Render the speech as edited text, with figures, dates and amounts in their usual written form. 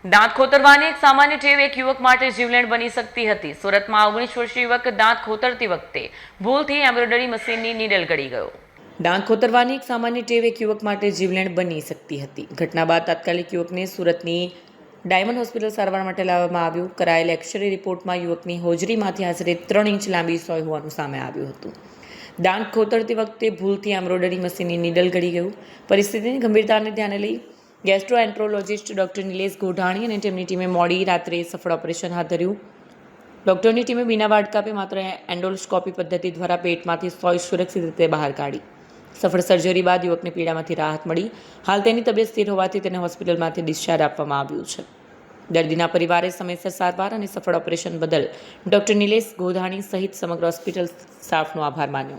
દાંત ખોતરવાની એક સામાન્ય ટેવ એક યુવક માટે જીવલેણ બની શકતી હતી. સુરતમાં 19 વર્ષીય યુવક દાંત ખોતરતી વખતે ભૂલથી એમ્બ્રોઇડરી મશીનની નીડલ ગળી ગયો. દાંત ખોતરવાની એક સામાન્ય ટેવ એક યુવક માટે જીવલેણ બની શકતી હતી. ઘટના બાદ તાત્કાલિક યુવકને સુરતની ડાયમંડ હોસ્પિટલ સારવાર માટે લાવવામાં આવ્યું. કરાયેલ એક્સ-રે રિપોર્ટમાં યુવકની હોજરીમાંથી આશરે 3 ઇંચ લાંબી સોય હોવાનું સામે આવ્યું હતું. દાંત ખોતરતી વખતે ભૂલથી એમ્બ્રોઇડરી મશીનની નીડલ ગળી ગયું. પરિસ્થિતિની ગંભીરતાને ધ્યાને લઈ ગેસ્ટ્રોએન્ટ્રોલોજિસ્ટ ડોક્ટર નિલેશ ગોઢાણી અને તેમની ટીમે મોડી રાત્રે સફળ ઓપરેશન હાથ ધર્યું. ડોક્ટરની ટીમે બીના વાડકાપે માત્ર એન્ડોસ્કોપી પદ્ધતિ દ્વારા પેટમાંથી સોય સુરક્ષિત રીતે બહાર કાઢી. સફળ સર્જરી બાદ યુવકને પીડામાંથી રાહત મળી. હાલ તેની તબિયત સ્થિર હોવાથી તેને હોસ્પિટલમાંથી ડિસ્ચાર્જ આપવામાં આવ્યું છે. દર્દીના પરિવારે સમયસર સારવાર અને સફળ ઓપરેશન બદલ ડોક્ટર નિલેશ ગોઢાણી સહિત સમગ્ર હોસ્પિટલ સ્ટાફનો આભાર માન્યો.